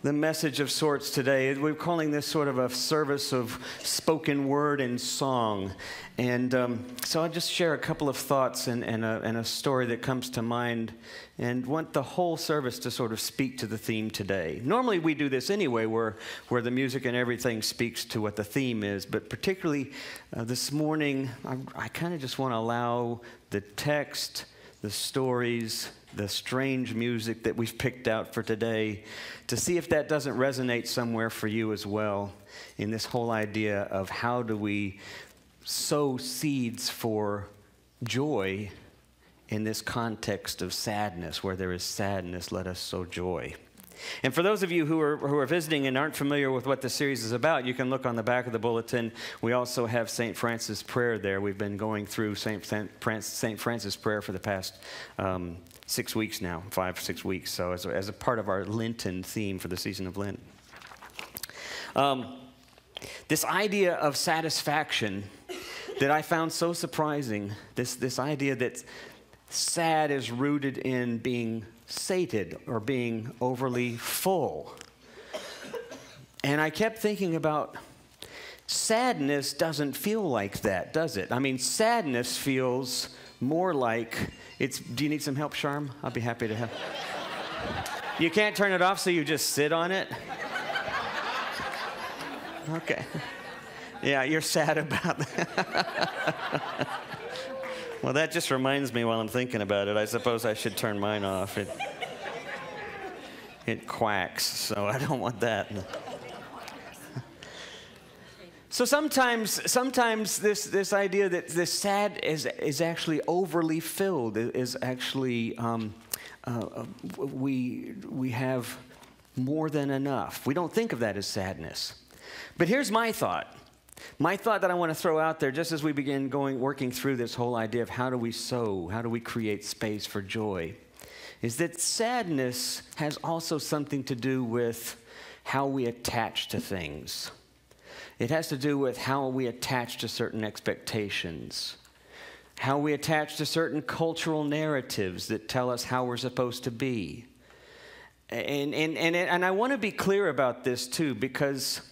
the message of sorts today. We're calling this sort of a service of spoken word and song. And so I'll just share a couple of thoughts and a story that comes to mind, and want the whole service to sort of speak to the theme today. Normally we do this anyway, where the music and everything speaks to what the theme is, but particularly this morning, I kind of just want to allow the text, the stories, the strange music that we've picked out for today, to see if that doesn't resonate somewhere for you as well, in this whole idea of how do we sow seeds for joy in this context of sadness. Where there is sadness, let us sow joy. And for those of you who are visiting and aren't familiar with what the series is about, you can look on the back of the bulletin. We also have St. Francis prayer there. We've been going through St. Francis prayer for the past 6 weeks now, 5 or 6 weeks. So as a part of our Lenten theme for the season of Lent. This idea of satisfaction that I found so surprising, this idea that sad is rooted in being sated or being overly full. And I kept thinking about sadness doesn't feel like that, does it? I mean, sadness feels more like it's, do you need some help, Sharm? I'll be happy to help. You can't turn it off, so you just sit on it? Okay. Yeah, you're sad about that. Well, that just reminds me while I'm thinking about it, I suppose I should turn mine off. It quacks, so I don't want that. So sometimes this idea that this sad is actually overly filled, is actually, we have more than enough. We don't think of that as sadness. But here's my thought. My thought that I want to throw out there, just as we begin working through this whole idea of how do we sow, how do we create space for joy, is that sadness has also something to do with how we attach to things. It has to do with how we attach to certain expectations, how we attach to certain cultural narratives that tell us how we're supposed to be. And I want to be clear about this too, because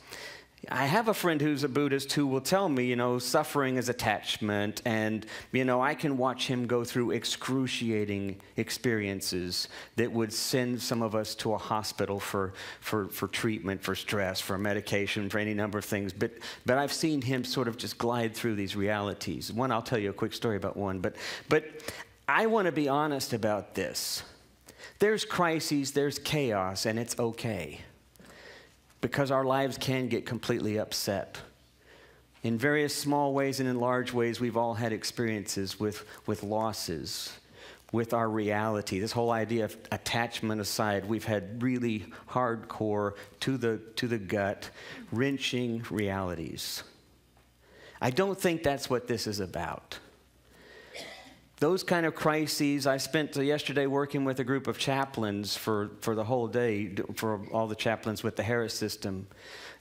I have a friend who's a Buddhist who will tell me, suffering is attachment, and, I can watch him go through excruciating experiences that would send some of us to a hospital for treatment, for stress, for medication, for any number of things. But I've seen him sort of just glide through these realities. I'll tell you a quick story about one, but I want to be honest about this. There's crises, there's chaos, and it's okay. Because our lives can get completely upset. In various small ways and in large ways, we've all had experiences with losses, with our reality. This whole idea of attachment aside, we've had really hardcore, to the gut, wrenching realities. I don't think that's what this is about. Those kind of crises, I spent yesterday working with a group of chaplains for the whole day, for all the chaplains with the Harris system,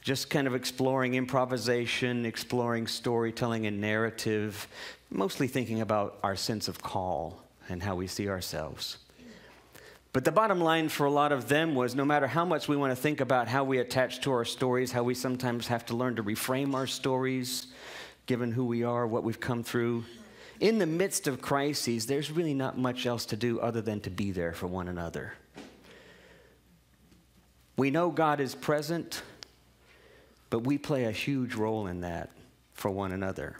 just kind of exploring improvisation, exploring storytelling and narrative, mostly thinking about our sense of call and how we see ourselves. But the bottom line for a lot of them was, no matter how much we want to think about how we attach to our stories, how we sometimes have to learn to reframe our stories, given who we are, what we've come through, in the midst of crises, there's really not much else to do other than to be there for one another. We know God is present, but we play a huge role in that for one another.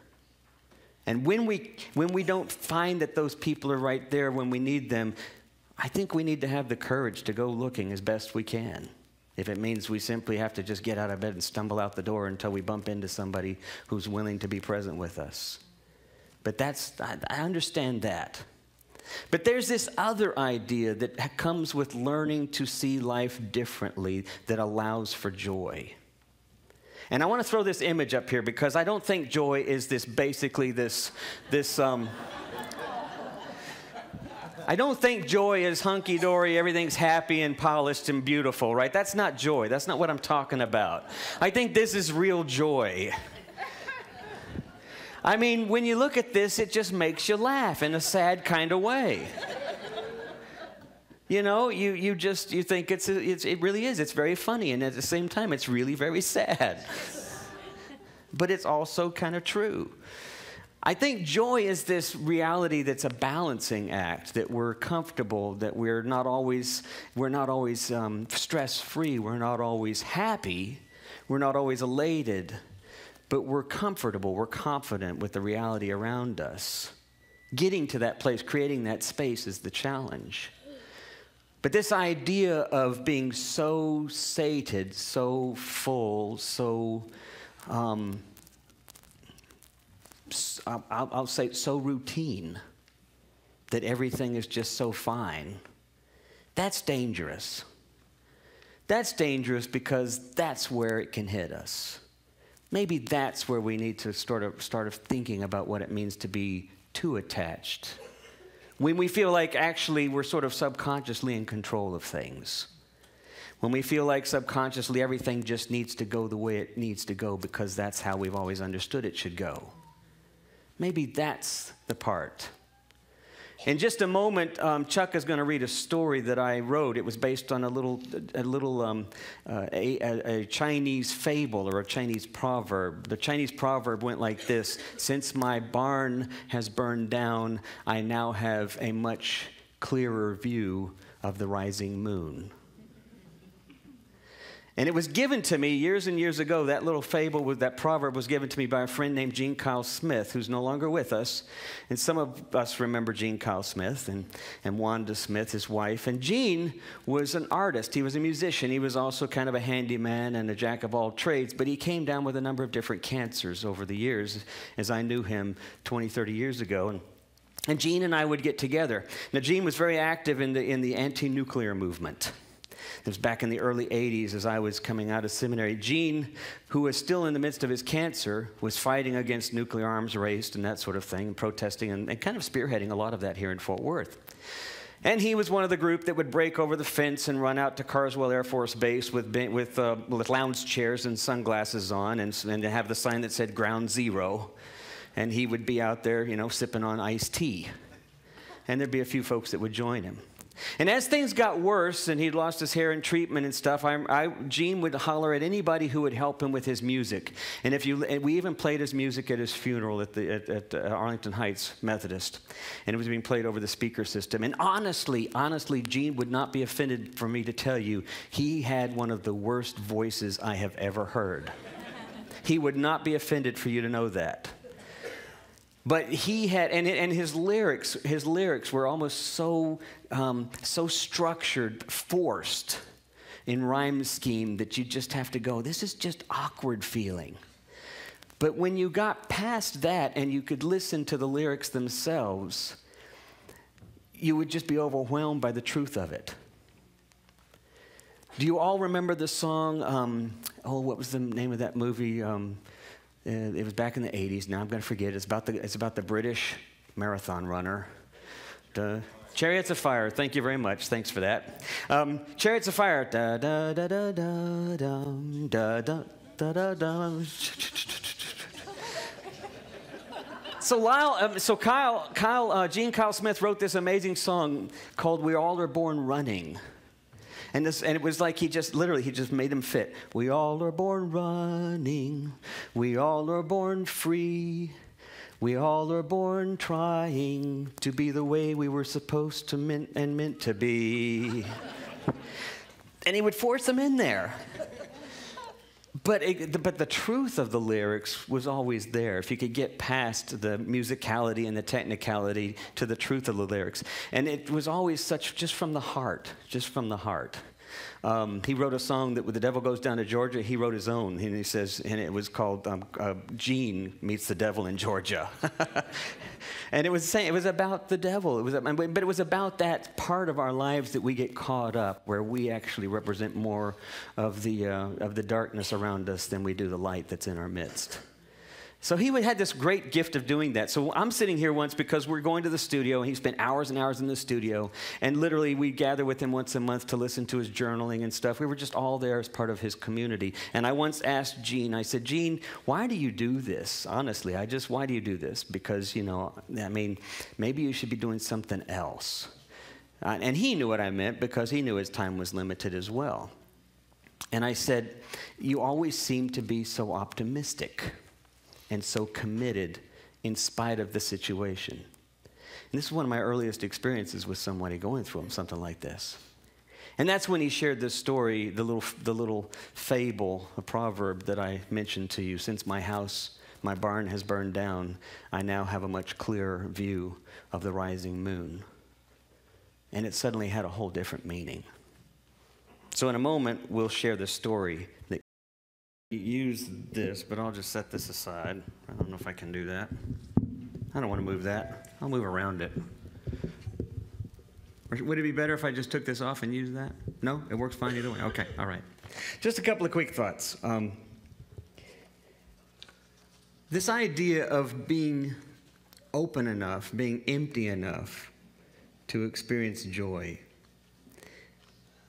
And when we don't find that those people are right there when we need them, I think we need to have the courage to go looking as best we can. If it means we simply have to just get out of bed and stumble out the door until we bump into somebody who's willing to be present with us. But I understand that. But there's this other idea that comes with learning to see life differently that allows for joy. And I want to throw this image up here because I don't think joy is I don't think joy is hunky-dory, everything's happy and polished and beautiful, right? That's not joy. That's not what I'm talking about. I think this is real joy. I mean, when you look at this, it just makes you laugh in a sad kind of way. You know, you think it really is. It's very funny, and at the same time, it's really very sad. But it's also kind of true. I think joy is this reality that's a balancing act, that we're comfortable, that we're not always stress-free, we're not always happy, we're not always elated, but we're comfortable, we're confident with the reality around us. Getting to that place, creating that space is the challenge. But this idea of being so sated, so full, so, I'll say so routine, that everything is just so fine, that's dangerous. That's dangerous because that's where it can hit us. Maybe that's where we need to start thinking about what it means to be too attached. When we feel like actually we're sort of subconsciously in control of things. When we feel like subconsciously everything just needs to go the way it needs to go because that's how we've always understood it should go. Maybe that's the part. In just a moment, Chuck is going to read a story that I wrote. It was based on a Chinese fable or a Chinese proverb. The Chinese proverb went like this: "Since my barn has burned down, I now have a much clearer view of the rising moon." And it was given to me years and years ago. That little fable, that proverb was given to me by a friend named Gene Kyle Smith, who's no longer with us. And some of us remember Gene Kyle Smith and Wanda Smith, his wife. And Gene was an artist. He was a musician. He was also kind of a handyman and a jack of all trades. But he came down with a number of different cancers over the years, as I knew him 20, 30 years ago. And Gene and I would get together. Now, Gene was very active in the anti-nuclear movement. It was back in the early 80s as I was coming out of seminary. Gene, who was still in the midst of his cancer, was fighting against nuclear arms race and that sort of thing, and protesting and kind of spearheading a lot of that here in Fort Worth. And he was one of the group that would break over the fence and run out to Carswell Air Force Base with lounge chairs and sunglasses on and have the sign that said Ground Zero. And he would be out there, sipping on iced tea. And there'd be a few folks that would join him. And as things got worse and he'd lost his hair in treatment and stuff, Gene would holler at anybody who would help him with his music. And we even played his music at his funeral at Arlington Heights Methodist. And it was being played over the speaker system. And honestly, Gene would not be offended for me to tell you, he had one of the worst voices I have ever heard. He would not be offended for you to know that. But he had, and his lyrics were almost so structured, forced in rhyme scheme that you just have to go, this is just awkward feeling. But when you got past that and you could listen to the lyrics themselves, you would just be overwhelmed by the truth of it. Do you all remember the song, what was the name of that movie? It was back in the 80s. Now I'm going to forget. It's about the British marathon runner. Chariots of Fire. Thank you very much. Thanks for that. Chariots of Fire. Da da da da da da da da da. So Gene Kyle Smith wrote this amazing song called "We All Are Born Running." And it was like he just made them fit. We all are born running. We all are born free. We all are born trying to be the way we were supposed to meant to be. And he would force them in there. But the truth of the lyrics was always there. If you could get past the musicality and the technicality to the truth of the lyrics. And it was always just from the heart, He wrote a song that when the devil goes down to Georgia, he wrote his own. And he says, and it was called Gene Meets the Devil in Georgia. And it was about the devil. But it was about that part of our lives that we get caught up, where we actually represent more of the darkness around us than we do the light that's in our midst. So he had this great gift of doing that. So I'm sitting here once because we're going to the studio, and he spent hours and hours in the studio, and literally we gather with him once a month to listen to his journaling and stuff. We were just all there as part of his community. And I once asked Gene, I said, Gene, why do you do this? Honestly, why do you do this? Because, maybe you should be doing something else. And he knew what I meant because he knew his time was limited as well. And I said, you always seem to be so optimistic and so committed in spite of the situation. And this is one of my earliest experiences with somebody going through something like this. And that's when he shared this story, the little fable, a proverb that I mentioned to you. Since my barn has burned down, I now have a much clearer view of the rising moon. And it suddenly had a whole different meaning. So in a moment, we'll share the story. That use this, but I'll just set this aside. I don't know if I can do that. I don't want to move that. I'll move around it. Or would it be better if I just took this off and used that? No? It works fine either way? Okay, all right. Just a couple of quick thoughts. This idea of being open enough, being empty enough to experience joy.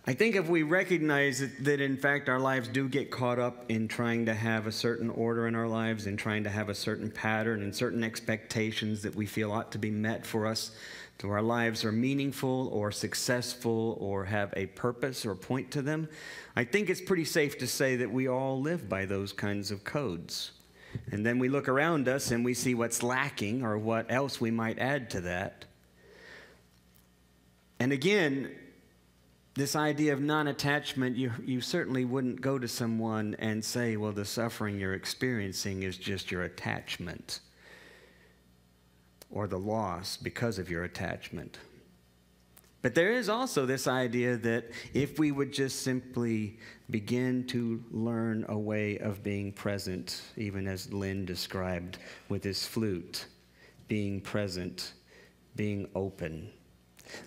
I think if we recognize that in fact our lives do get caught up in trying to have a certain order in our lives and trying to have a certain pattern and certain expectations that we feel ought to be met for us, so our lives are meaningful or successful or have a purpose or point to them, I think it's pretty safe to say that we all live by those kinds of codes. And then we look around us and we see what's lacking or what else we might add to that. And again, this idea of non-attachment, you certainly wouldn't go to someone and say, well, the suffering you're experiencing is just your attachment or the loss because of your attachment. But there is also this idea that if we would just simply begin to learn a way of being present, even as Lynn described with his flute, being present, being open.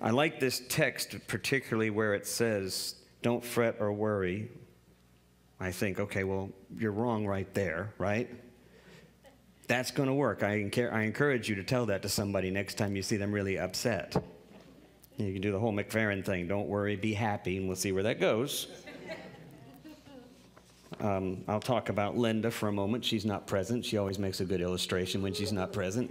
I like this text particularly where it says, don't fret or worry. I think, okay, well, you're wrong right there, right? That's going to work. I encourage you to tell that to somebody next time you see them really upset. You can do the whole McFerrin thing. Don't worry, be happy, and we'll see where that goes. I'll talk about Linda for a moment. She's not present. She always makes a good illustration when she's not present.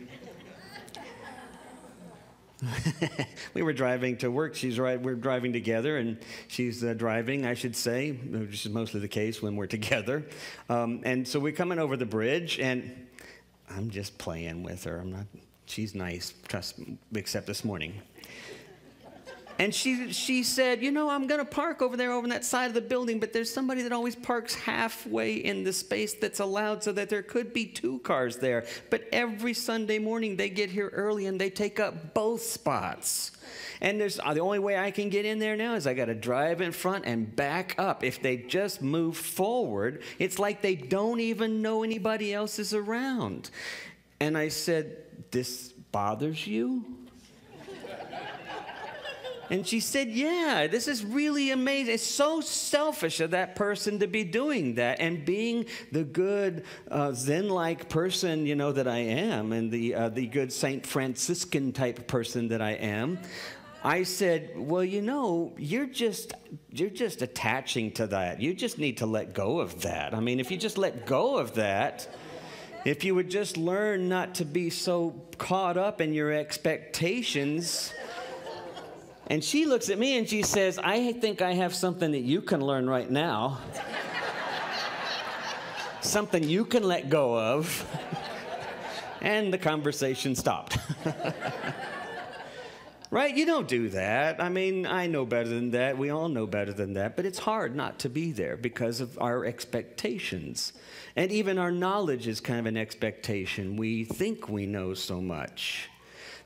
We were driving to work. We're driving together, and she's driving, I should say, which is mostly the case when we're together. And so we're coming over the bridge, and I'm just playing with her. She's nice, trust me, except this morning. And she said, I'm going to park over there over on that side of the building, but there's somebody that always parks halfway in the space that's allowed so that there could be 2 cars there. But every Sunday morning they get here early and they take up both spots. And the only way I can get in there now is I got to drive in front and back up. If they just move forward, it's like they don't even know anybody else is around. And I said, this bothers you? And she said, yeah, this is really amazing. It's so selfish of that person to be doing that. And being the good Zen-like person, that I am, and the good St. Franciscan type person that I am, I said, well, you're just attaching to that. You just need to let go of that. I mean, if you just let go of that, if you would just learn not to be so caught up in your expectations. And she looks at me and she says, I think I have something that you can learn right now. Something you can let go of. And the conversation stopped. Right? You don't do that. I mean, I know better than that. We all know better than that. But it's hard not to be there because of our expectations. And even our knowledge is kind of an expectation. We think we know so much.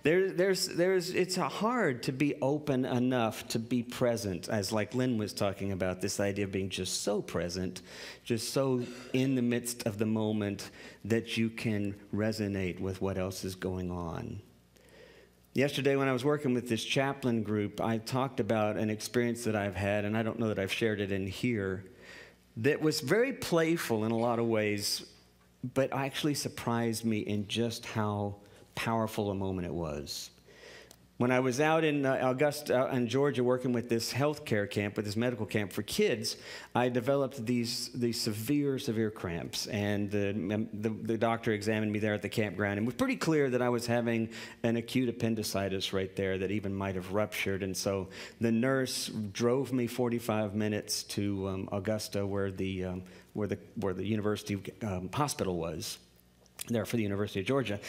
It's hard to be open enough to be present, as like Lynn was talking about, this idea of being just so present, just so in the midst of the moment that you can resonate with what else is going on. Yesterday when I was working with this chaplain group, I talked about an experience that I've had, and I don't know that I've shared it in here, that was very playful in a lot of ways, but actually surprised me in just how powerful a moment it was. When I was out in Augusta, in Georgia, working with this healthcare camp, with this medical camp for kids, I developed these severe cramps. And the doctor examined me there at the campground, and it was pretty clear that I was having an acute appendicitis right there that even might have ruptured. And so the nurse drove me 45 minutes to Augusta, where the university hospital was, there for the University of Georgia.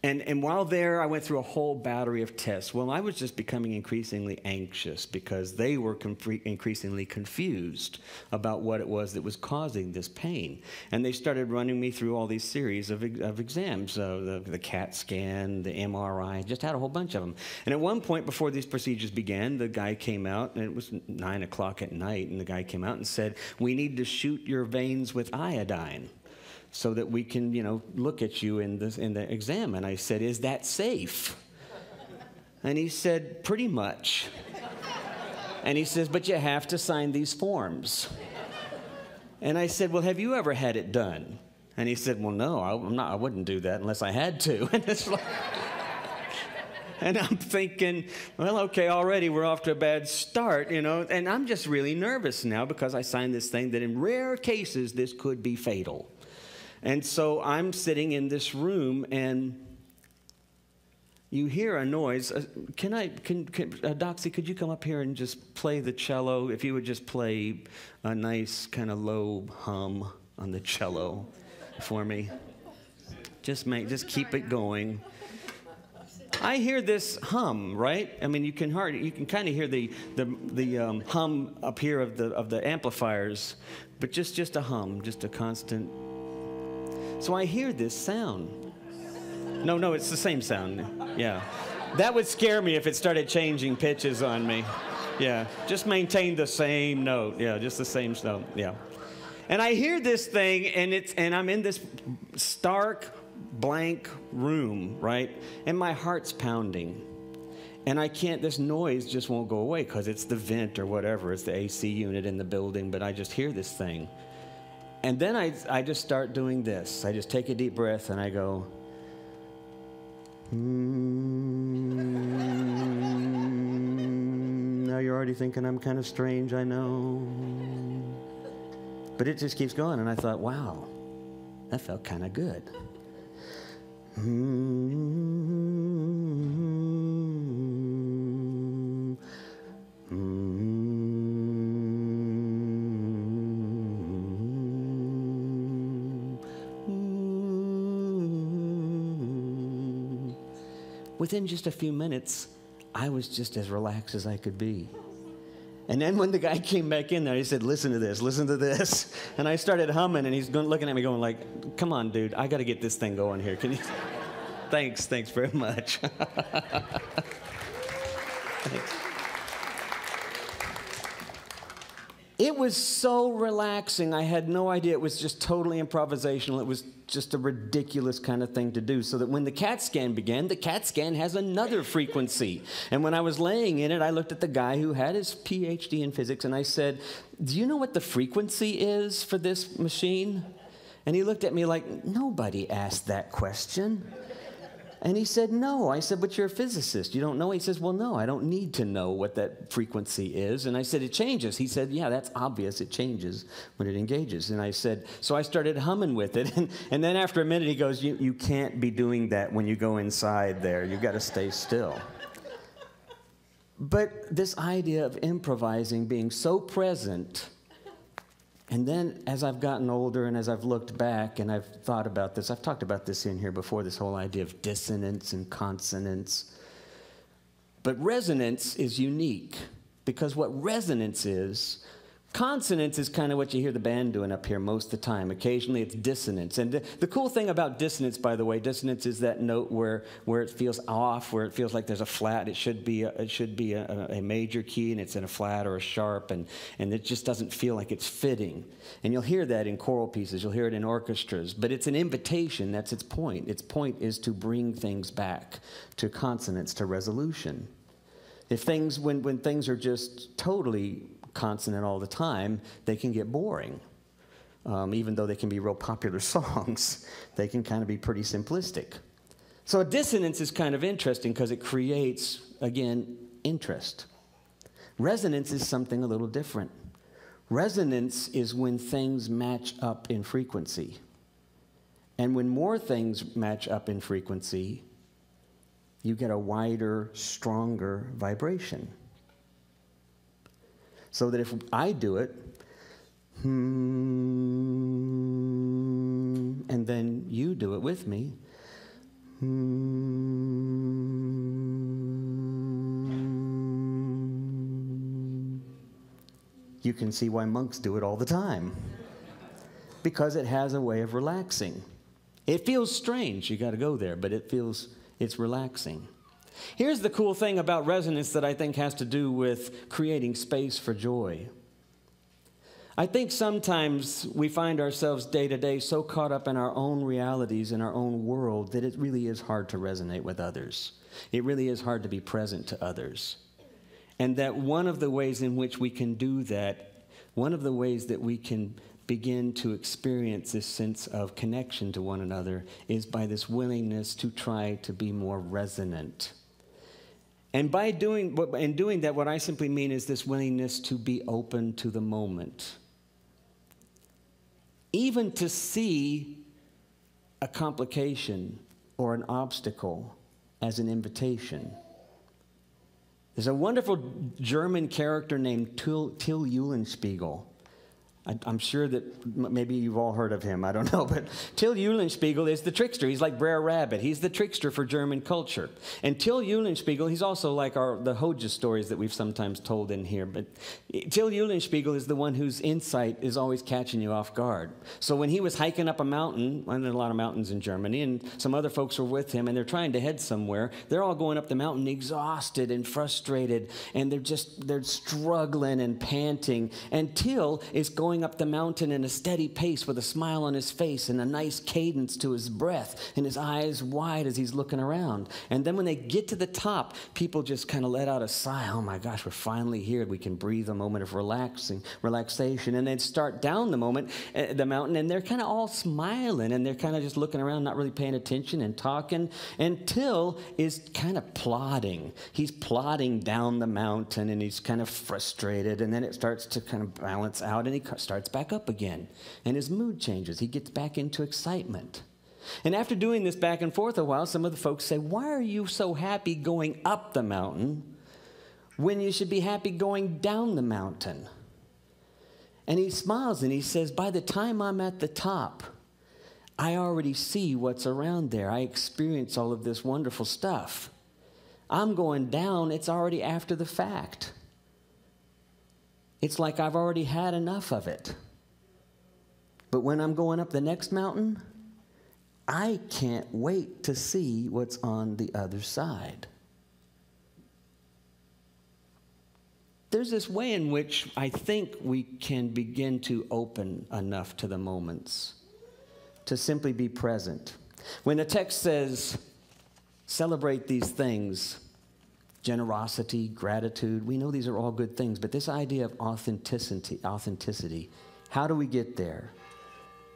And while there, I went through a whole battery of tests. Well, I was just becoming increasingly anxious because they were increasingly confused about what it was that was causing this pain. And they started running me through all these series of exams, the CAT scan, the MRI, just had a whole bunch of them. And at one point before these procedures began, the guy came out, and it was 9 o'clock at night, and the guy came out and said, "We need to shoot your veins with iodine so that we can, look at you in the exam." And I said, "Is that safe?" And he said, "Pretty much." And he says, "But you have to sign these forms." And I said, "Well, have you ever had it done?" And he said, "Well, no, I wouldn't do that unless I had to." And it's like, and I'm thinking, well, okay, already we're off to a bad start, and I'm just really nervous now because I signed this thing that in rare cases this could be fatal. And so I'm sitting in this room, and you hear a noise. Doxy, could you come up here and just play the cello? If you would just play a nice kind of low hum on the cello for me. Just keep it going. I hear this hum, right? I mean, you can kind of hear the hum up here of the amplifiers, but just a hum, just a constant. So I hear this sound. No, it's the same sound. Yeah. That would scare me if it started changing pitches on me. Yeah. Just maintain the same note. Yeah, just the same note. Yeah. And I hear this thing, and I'm in this stark, blank room, right? And my heart's pounding. And this noise just won't go away because it's the vent or whatever. It's the AC unit in the building, but I just hear this thing. And then I just start doing this. I just take a deep breath and I go, Now you're already thinking I'm kind of strange, I know. But it just keeps going, and I thought, wow, that felt kind of good. Within just a few minutes, I was just as relaxed as I could be. And then when the guy came back in there, he said, listen to this. And I started humming, and he's looking at me going like, come on, dude, I got to get this thing going here. Can you? Thanks very much. Thanks. It was so relaxing. I had no idea. It was just totally improvisational. It was just a ridiculous kind of thing to do. So that when the CAT scan began, the CAT scan has another frequency. And when I was laying in it, I looked at the guy who had his PhD in physics, and I said, do you know what the frequency is for this machine? And he looked at me like, nobody asked that question. And he said, no. I said, but you're a physicist. You don't know? He says, well, no, I don't need to know what that frequency is. And I said, it changes. He said, yeah, that's obvious. It changes when it engages. And I said, so I started humming with it. And then after a minute, he goes, you can't be doing that when you go inside there. You've got to stay still. But this idea of improvising, being so present. And then as I've gotten older and as I've looked back and I've thought about this, I've talked about this in here before, this whole idea of dissonance and consonance. But resonance is unique because what resonance is, consonance is kind of what you hear the band doing up here most of the time. Occasionally it's dissonance. And the cool thing about dissonance, by the way, dissonance is that note where it feels off, where it feels like there's a flat. It should be a major key, and it's in a flat or a sharp, and it just doesn't feel like it's fitting. And you'll hear that in choral pieces. You'll hear it in orchestras. But it's an invitation. That's its point. Its point is to bring things back to consonance, to resolution. If things, when things are just totally consonant all the time, they can get boring. Even though they can be real popular songs, they can kind of be pretty simplistic. So a dissonance is kind of interesting because it creates, again, interest. Resonance is something a little different. Resonance is when things match up in frequency. And when more things match up in frequency, you get a wider, stronger vibration. So that if I do it, and then you do it with me, you can see why monks do it all the time. Because it has a way of relaxing. It feels strange, you got to go there, but it's relaxing. Here's the cool thing about resonance that I think has to do with creating space for joy. I think sometimes we find ourselves day to day so caught up in our own realities, in our own world, that it really is hard to resonate with others. It really is hard to be present to others. And that one of the ways in which we can do that, one of the ways that we can begin to experience this sense of connection to one another is by this willingness to try to be more resonant. And by doing that, what I simply mean is this willingness to be open to the moment. Even to see a complication or an obstacle as an invitation. There's a wonderful German character named Till Eulenspiegel. I'm sure that maybe you've all heard of him. I don't know. But Till Eulenspiegel is the trickster. He's like Brer Rabbit. He's the trickster for German culture. And Till Eulenspiegel, he's also like the Hodja stories that we've sometimes told in here. But Till Eulenspiegel is the one whose insight is always catching you off guard. So when he was hiking up a mountain, and there are a lot of mountains in Germany, and some other folks were with him, and they're trying to head somewhere, they're all going up the mountain exhausted and frustrated, and they're struggling and panting. And Till is going up the mountain in a steady pace with a smile on his face and a nice cadence to his breath and his eyes wide as he's looking around. And then when they get to the top, people just kind of let out a sigh. Oh my gosh, we're finally here. We can breathe a moment of relaxation. And then start down the mountain, and they're kind of all smiling, and they're kind of just looking around, not really paying attention and talking. And Till is kind of plodding. He's plodding down the mountain, and he's kind of frustrated, and then it starts to kind of balance out, and he starts back up again. And his mood changes. He gets back into excitement. And after doing this back and forth a while, some of the folks say, why are you so happy going up the mountain when you should be happy going down the mountain? And he smiles and he says, by the time I'm at the top, I already see what's around there. I experience all of this wonderful stuff. I'm going down, it's already after the fact. It's like I've already had enough of it. But when I'm going up the next mountain, I can't wait to see what's on the other side. There's this way in which I think we can begin to open enough to the moments, to simply be present. When the text says, celebrate these things, generosity, gratitude, we know these are all good things, but this idea of authenticity, how do we get there?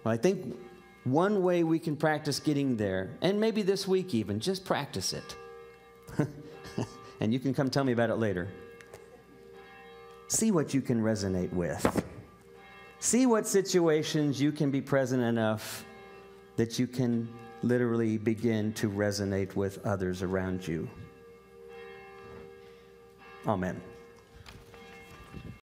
Well, I think one way we can practice getting there, and maybe this week even, just practice it. And you can come tell me about it later. See what you can resonate with. See what situations you can be present enough that you can literally begin to resonate with others around you. Amen.